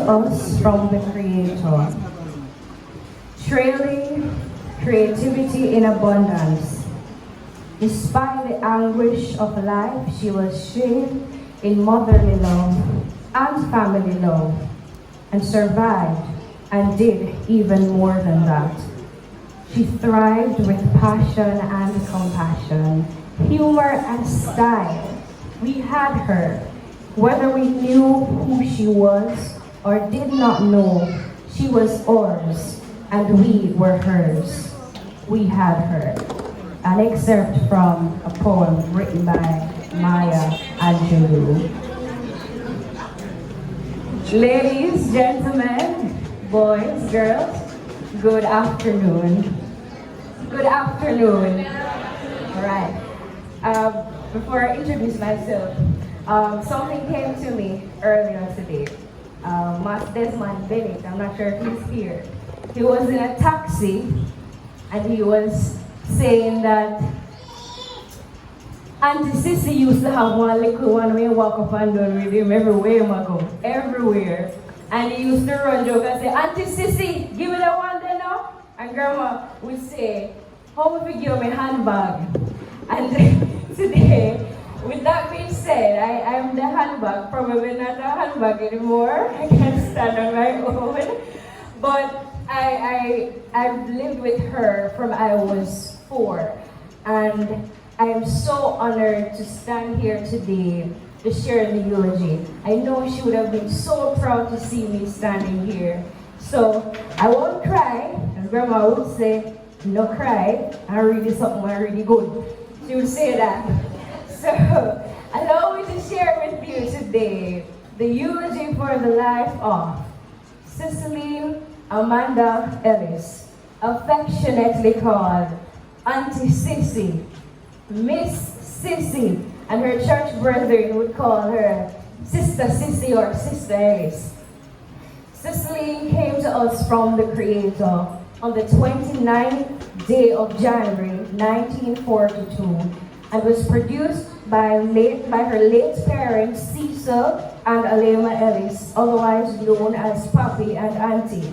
us from the Creator. Trailing creativity in abundance. Despite the anguish of life, she was trained in motherly love and family love, and survived and did even more than that. She thrived with passion and compassion, humor and style. We had her. Whether we knew who she was or did not know, she was ours and we were hers. We had her. An excerpt from a poem written by Maya Angelou. Ladies, gentlemen, boys, girls, good afternoon. Good afternoon. All right. Before I introduce myself, something came to me earlier today. Mas Desmond Bennett, I'm not sure if he's here. He was in a taxi and he was saying that Aunty Sissy used to have one little one when you walk up and down with him everywhere I go. Everywhere. And he used to run joke and say, Aunty Sissy, give me that one there now. And Grandma would say, how would we give me a handbag? And today, with that being said, I am the handbag, probably not a handbag anymore. I can't stand on my own. But I've lived with her from I was 4. And I am so honored to stand here today to share the eulogy. I know she would have been so proud to see me standing here. So I won't cry, and Grandma would say, no cry, I read something really good. She would say that. So allow me to share with you today the eulogy for the life of Ceceline Amanda Ellis, affectionately called Aunty Sissy, Miss Sissy, and her church brethren would call her Sister Sissy or Sister Ellis. Ceceline came to us from the Creator on the 29th day of January 1942 and was produced by her late parents Cecil and Alema Ellis, otherwise known as Papi and Auntie.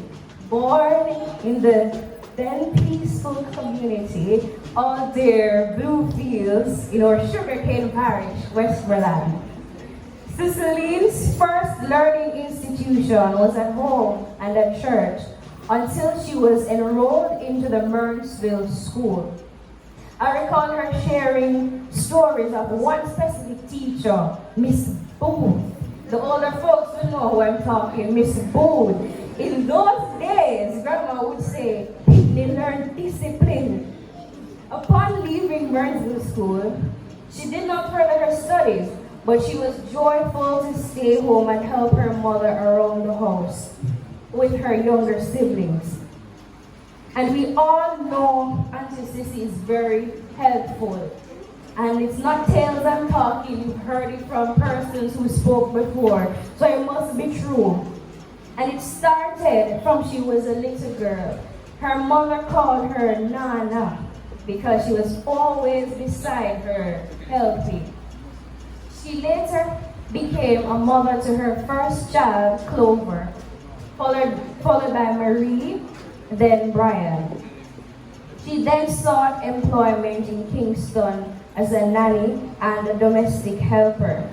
Born in the then peaceful community of their blue fields in our sugarcane parish, Westmoreland. Ceciline's first learning institution was at home and at church until she was enrolled into the Murnsville School. I recall her sharing stories of one specific teacher, Miss Booth. The older folks will know who I'm talking, Miss Booth. In those days, Grandma would say, they learned discipline. Upon leaving Murnsville School, she did not further her studies, but she was joyful to stay home and help her mother around the house with her younger siblings. And we all know Auntie Sissy is very helpful. And it's not tales I'm talking, you've heard it from persons who spoke before, so it must be true. And it started from she was a little girl. Her mother called her Nana because she was always beside her, helping. She later became a mother to her first child, Clover, followed by Marie, then Brian. She then sought employment in Kingston as a nanny and a domestic helper,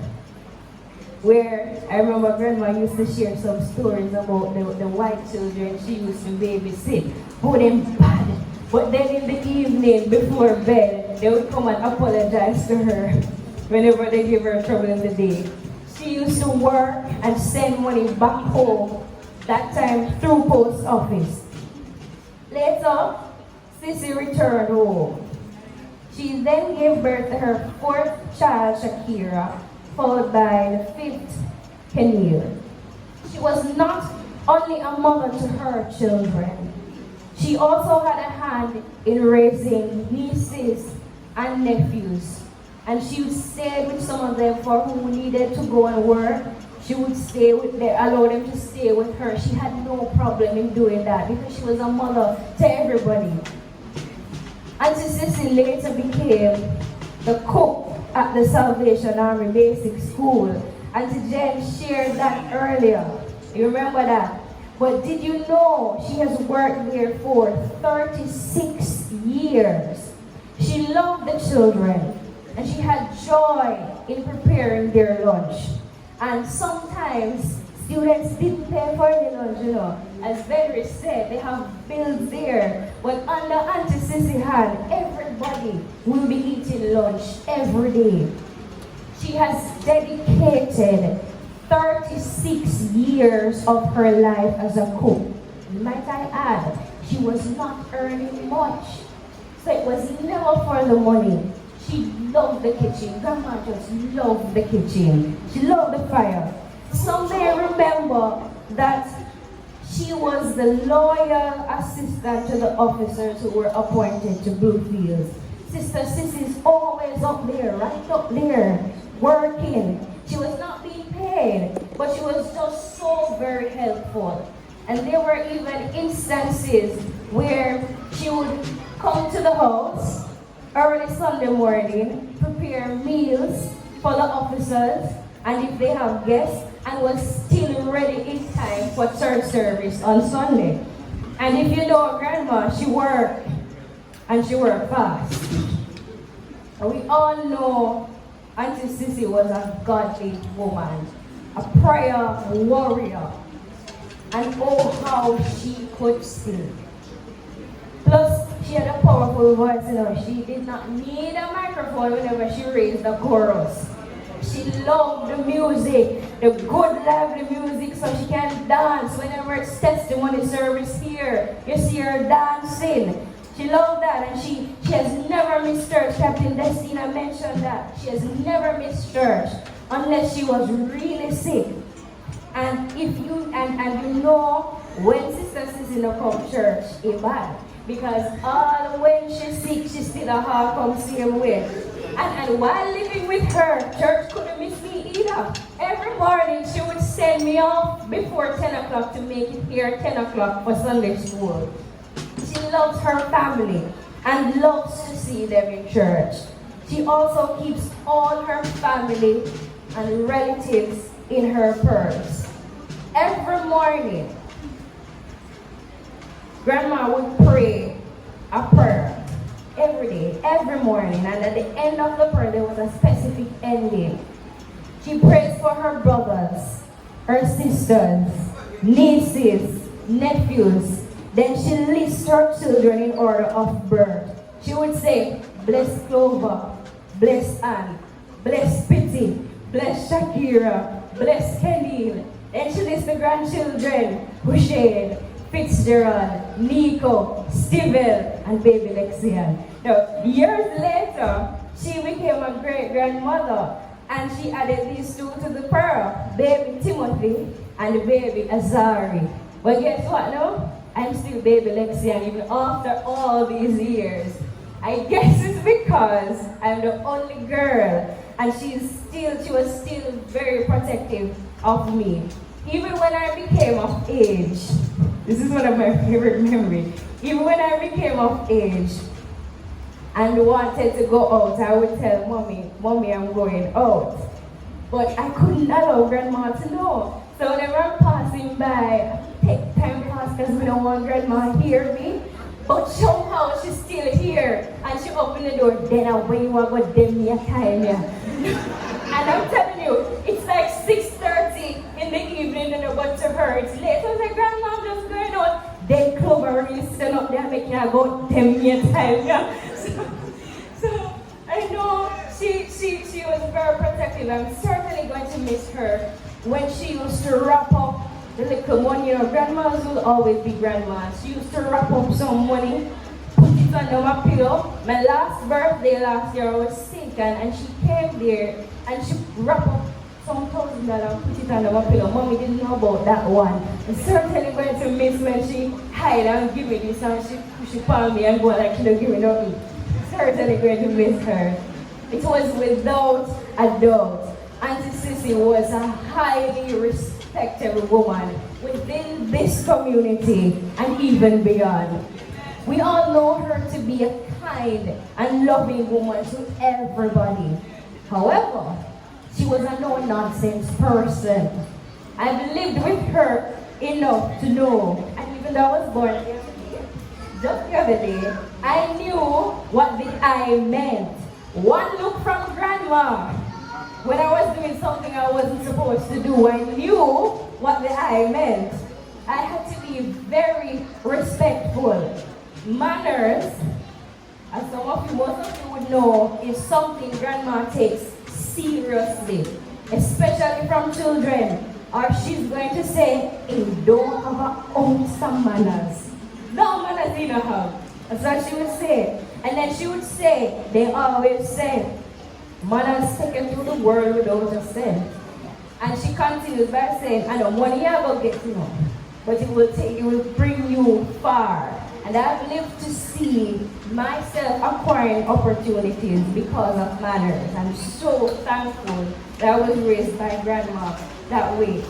where I remember Grandma used to share some stories about the white children she used to babysit, who them bad. But then in the evening, before bed, they would come and apologize to her whenever they give her trouble in the day. She used to work and send money back home, that time through post office. Later, Sissy returned home. She then gave birth to her 4th child, Shakira, followed by the 5th, Kenil. She was not only a mother to her children, she also had a hand in raising nieces and nephews. And she would stay with some of them for who needed to go and work. She would stay with them, allow them to stay with her. She had no problem in doing that because she was a mother to everybody. Auntie Sissy later became the cook at the Salvation Army Basic School. Auntie Jen shared that earlier. You remember that? But did you know she has worked there for 36 years? She loved the children and she had joy in preparing their lunch. And sometimes students didn't pay for the lunch, you know. As Valerie said, they have bills there. But under Aunty Sissy hand, everybody will be eating lunch every day. She has dedicated 36 years of her life as a cook. Might I add, she was not earning much. So it was never for the money. She loved the kitchen. Grandma just loved the kitchen. She loved the fire. Some may remember that she was the loyal assistant to the officers who were appointed to Bluefields. Sister Sissy's always up there, right up there, working. She was not being paid, but she was just so very helpful. And there were even instances where she would come to the house early Sunday morning, prepare meals for the officers, and if they have guests, and was still ready in time for church service on Sunday. And if you know Grandma, she worked, and she worked fast. And we all know Aunty Sissy was a godly woman, a prayer warrior, and oh how she could sing. Plus, she had a powerful voice, you know. She did not need a microphone whenever she raised the chorus. She loved the music, the good lively music, so she can dance whenever it's testimony service here. You see her dancing. She loved that, and she has never missed church. Captain Destina mentioned that. She has never missed church unless she was really sick. And if you and you know when Sister Sissy no come to church, it's bad. Because all when she's sick, she still a hard come same way. And while living with her, church couldn't miss me either. Every morning she would send me off before 10 o'clock to make it here at 10 o'clock for Sunday school. She loves her family and loves to see them in church. She also keeps all her family and relatives in her purse. Every morning, Grandma would pray a prayer. Every day, every morning, and at the end of the prayer, there was a specific ending. She prays for her brothers, her sisters, nieces, nephews. Then she lists her children in order of birth. She would say, bless Clover, bless Anne, bless Pitty, bless Shakira, bless Kenil. Then she lists the grandchildren, Hushain, Fitzgerald, Nico, Stevel, and baby Lexian. Now, years later, she became a great-grandmother, and she added these two to the prayer, baby Timothy and baby Azari. But guess what now? I'm still baby Lexian even after all these years. I guess it's because I'm the only girl, and she was still very protective of me. Even when I became of age, this is one of my favorite memories. Even when I became of age and wanted to go out, I would tell Mommy, I'm going out. But I couldn't allow Grandma to know. So whenever I'm passing by, I take time pass because we don't want Grandma to hear me. But somehow she's still here and she opened the door. Then I when you want to them me a time, yeah. And I'm telling you, it's like 6:30 in the evening and but to her it's late. I was like, Grandma, I'm just going out. Then Clover really stand up there making her go them me a time, yeah. So I know she was very protective. I'm certainly going to miss her when she used to wrap up the little money. You know, grandmas will always be grandmas. She used to wrap up some money, put it under my pillow. My last birthday last year I was sick and she came there and she wrapped up some $1,000 and put it under my pillow. Mommy didn't know about that one. I'm certainly going to miss when she hide and give me this and she push it on me and go like she don't give me nothing. Certainly going to miss her. It was without a doubt. Aunty Sissy was a highly respected woman within this community and even beyond. We all know her to be a kind and loving woman to everybody. However, she was a no-nonsense person. I've lived with her enough to know, and even though I was born just the other day, I knew what the I meant. One look from grandma. When I was doing something I wasn't supposed to do, I knew what the I meant. I had to be very respectful. Manners, as most of you would know, is something grandma takes seriously, especially from children. Or she's going to say, hey, don't have a ounce of manners. No manners in her house. That's what she would say. And then she would say, they always say, manners taken through the world without a cent. And she continues by saying, I know money you will get, but it will bring you far. And I've lived to see myself acquiring opportunities because of manners. I'm so thankful that I was raised by grandma that way.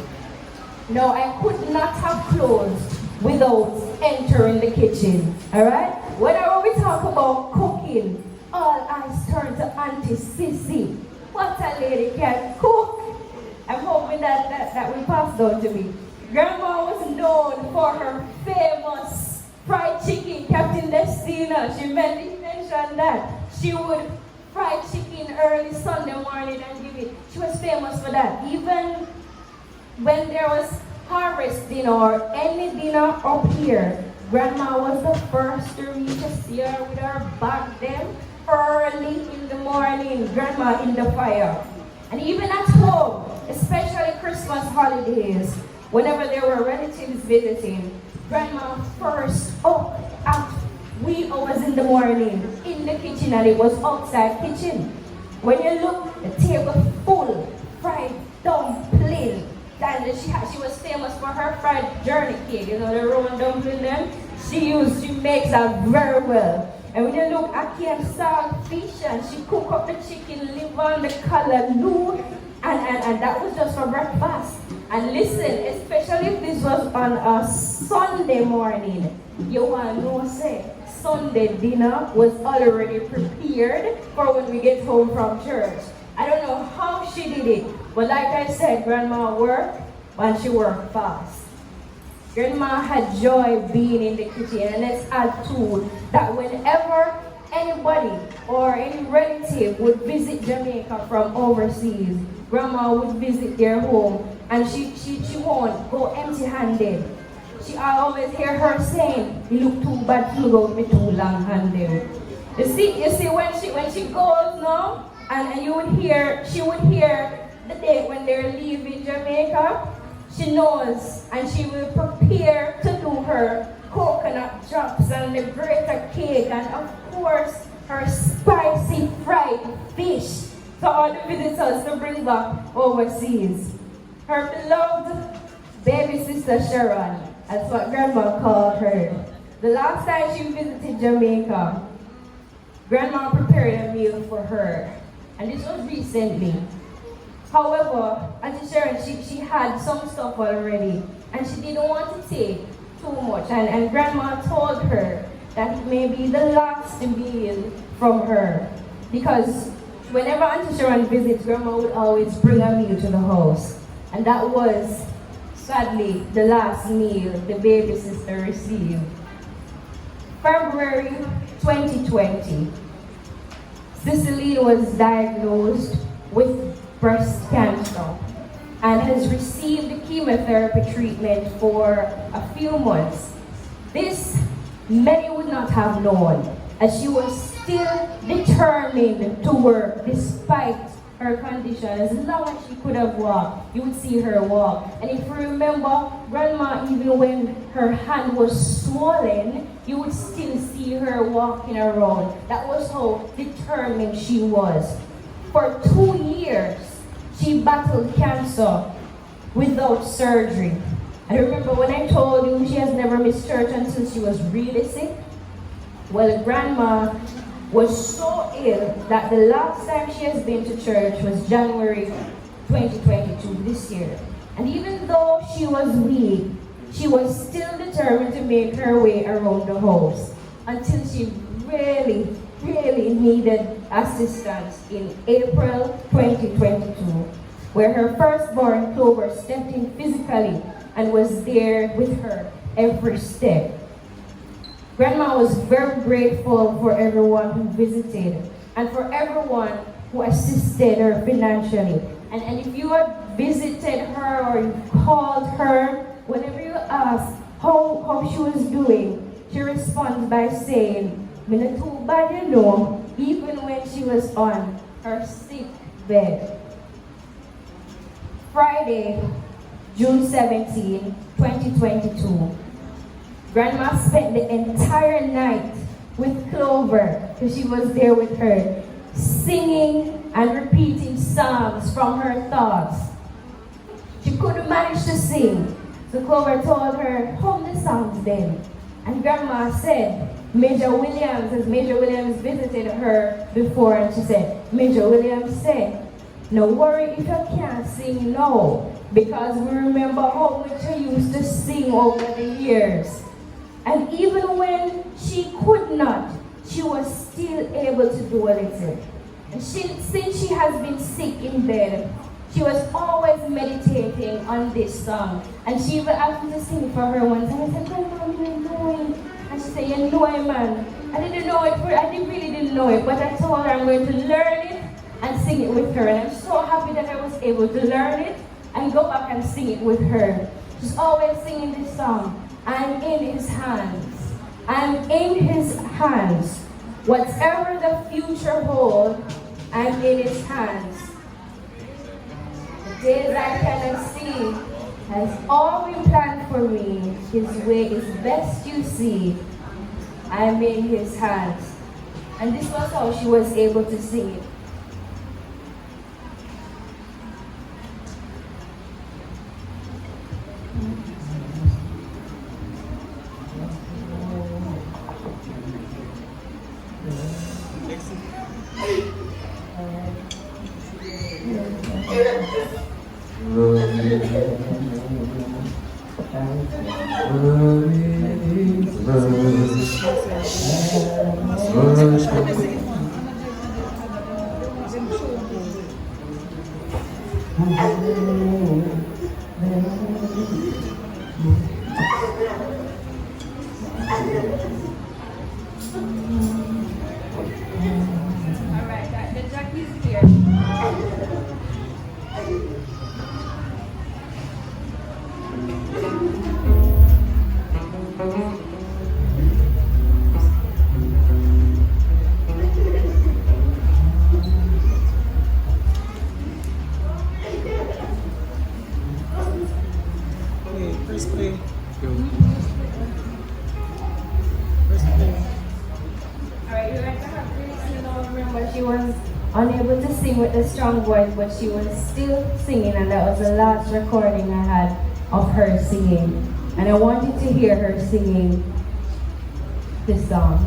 No, I could not have closed without entering the kitchen. Alright? Whenever we talk about cooking, all eyes turn to Aunty Sissy. What a lady can cook! I'm hoping that will pass down to me. Grandma was known for her famous fried chicken, Captain Destina. She mentioned that. She would fry chicken early Sunday morning and give it. She was famous for that. Even when there was harvest dinner or any dinner up here, Grandma was the first to reach us here with her back then, early in the morning, Grandma in the fire. And even at home, especially Christmas holidays, whenever there were relatives visiting, Grandma first up at wee hours in the morning in the kitchen, and it was outside kitchen. When you look, the table full, fried dumpling. And she was famous for her fried journey cake, the Roman dumpling then. She makes that very well. And when you look at canned salt fish, and she cook up the chicken liver and the callaloo, and that was just for breakfast. And listen, especially if this was on a Sunday morning, you want to know, say, Sunday dinner was already prepared for when we get home from church. I don't know how she did it, but like I said, Grandma worked and she worked fast. Grandma had joy being in the kitchen, and let's add to that whenever anybody or any relative would visit Jamaica from overseas, Grandma would visit their home, and she won't go empty-handed. I always hear her saying, "You look too bad to go me too long-handed." You see when she goes now, and she would hear the day when they're leaving Jamaica. She knows, and she will prepare to do her coconut drops and the grater cake, and of course her spicy fried fish to all the visitors to bring back overseas. Her beloved baby sister Sharon, that's what Grandma called her. The last time she visited Jamaica, Grandma prepared a meal for her, and this was recently. However, Auntie Sharon, she had some stuff already, and she didn't want to take too much, and Grandma told her that it may be the last meal from her, because whenever Auntie Sharon visits, Grandma would always bring a meal to the house, and that was, sadly, the last meal the baby sister received. February 2020, Ceceline was diagnosed with breast cancer and has received chemotherapy treatment for a few months. This many would not have known, as she was still determined to work despite her condition. As long as she could have walked, you would see her walk. And if you remember, Grandma, even when her hand was swollen, you would still see her walking around. That was how determined she was. For 2 years, she battled cancer without surgery. I remember when I told you she has never missed church until she was really sick. Well, Grandma was so ill that the last time she has been to church was January 2022, this year. And even though she was weak, she was still determined to make her way around the house until she really needed assistance in April 2022. where her firstborn Clover stepped in physically and was there with her every step. Grandma was very grateful for everyone who visited and for everyone who assisted her financially. And if you had visited her or you called her, whenever you asked how she was doing, she responds by saying, "Me not too bad, you know," even when she was on her sick bed. Friday, June 17, 2022. Grandma spent the entire night with Clover, because she was there with her, singing and repeating psalms from her thoughts. She couldn't manage to sing, so Clover told her, "Hum the songs then." And Grandma said, Major Williams, as Major Williams visited her before, and she said, Major Williams said, "No worry if you can't sing now, because we remember how much you used to sing over the years." And even when she could not, she was still able to do a little. And since she has been sick in bed, she was always meditating on this song. And she even asked me to sing it for her once. And I said, "Grandma, you know it." And she said, "You know it, man." I didn't know it, really didn't know it, but I told her I'm going to learn it and sing it with her. And I'm so happy that I was able to learn it and go back and sing it with her. She's always singing this song. I'm in his hands. I'm in his hands. Whatever the future holds, I'm in his hands. The days I cannot see has all been planned for me. His way is best you see. I'm in his hands. And this was how she was able to sing it. Unable to sing with a strong voice, but she was still singing, and that was the last recording I had of her singing. And I wanted to hear her singing this song.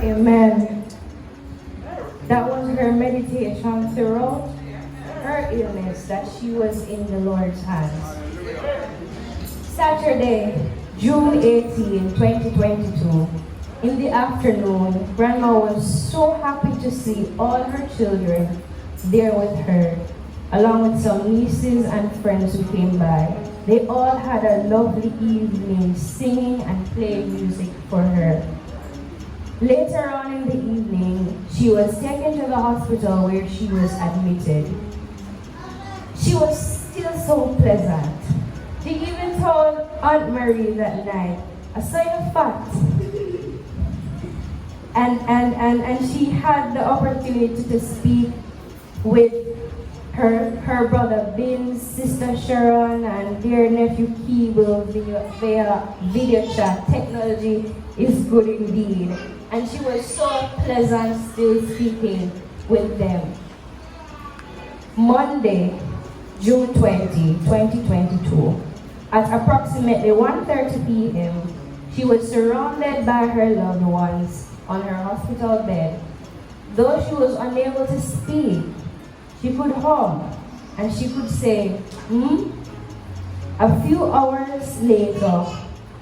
Amen. That was her meditation throughout her illness, that she was in the Lord's hands. Saturday, June 18, 2022. In the afternoon, Grandma was so happy to see all her children there with her, along with some nieces and friends who came by. They all had a lovely evening singing and playing music for her. Later on in the evening, she was taken to the hospital where she was admitted. She was still so pleasant. She even told Aunt Marie that night, "I saw your fat." And she had the opportunity to speak with her brother Vince, sister Sharon, and dear nephew Keeble via video chat. Technology is good indeed. And she was so pleasant still speaking with them. Monday, June 20, 2022, at approximately 1:30 p.m., she was surrounded by her loved ones on her hospital bed. Though she was unable to speak, she could hum and she could say, "Hmm?" A few hours later,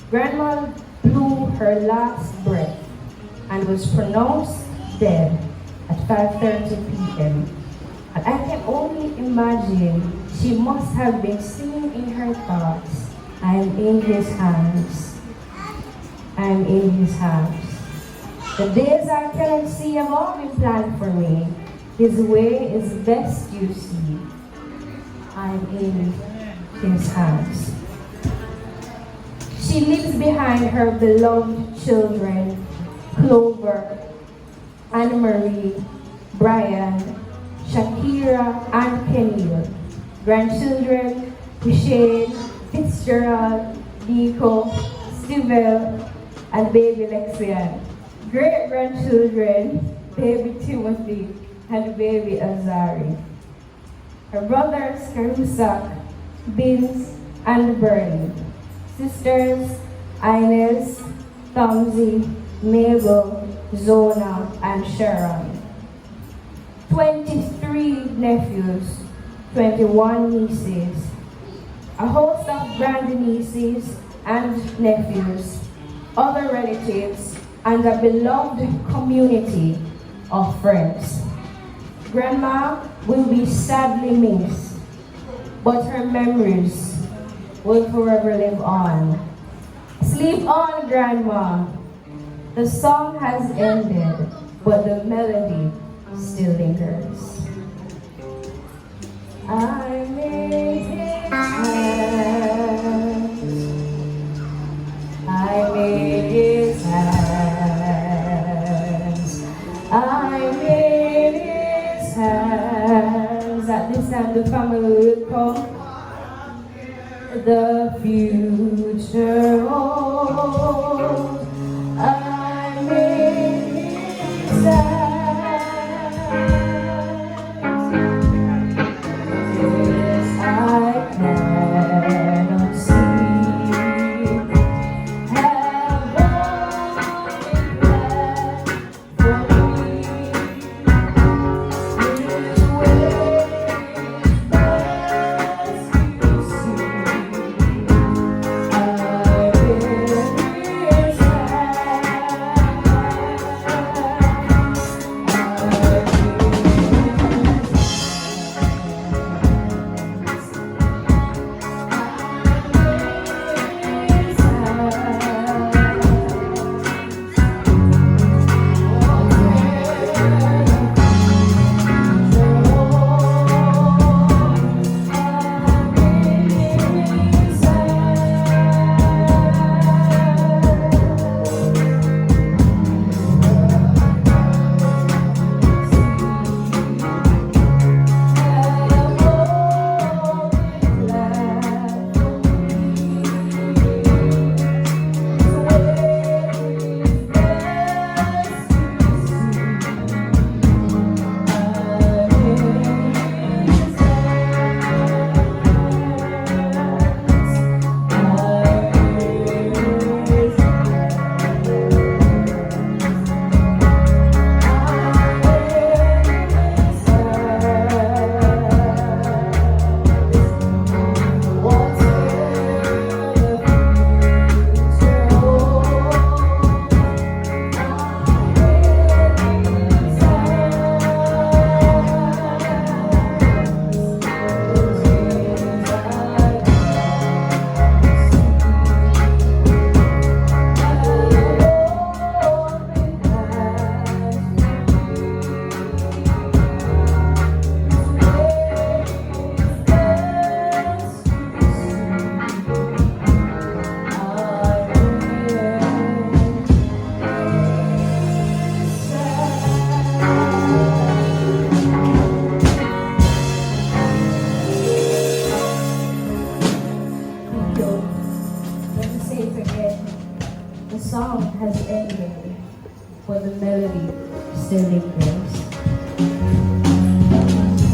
Grandma blew her last breath and was pronounced dead at 5:30 p.m. And I can only imagine she must have been singing in her thoughts, "I am in his hands. I am in his hands. The days I cannot see have all been planned for me. His way is best you see. I am in his hands." She leaves behind her beloved children, Clover, Anne-Marie, Brian, Shakira, and Kenil. Grandchildren, Shane, Fitzgerald, Nico, Stivell, and baby Lexian. Great-grandchildren, baby Timothy, and baby Azari. Her brothers, Carusak, Vince, and Bernie. Sisters, Inez, Tomsy, Mabel, Zona, and Sharon. 23 nephews, 21 nieces, a host of grandnieces and nephews, other relatives, and a beloved community of friends. Grandma will be sadly missed, but her memories will forever live on. Sleep on, Grandma. The song has ended, but the melody still lingers. I'm in his hands. I'm in his hands. I'm in his hands. At this time, the family will come. The future holds. I'm in his hands. Yes, I cannot see. Have only planned for me. His way is best you see. I'm in his song has ended, but the melody still lingers.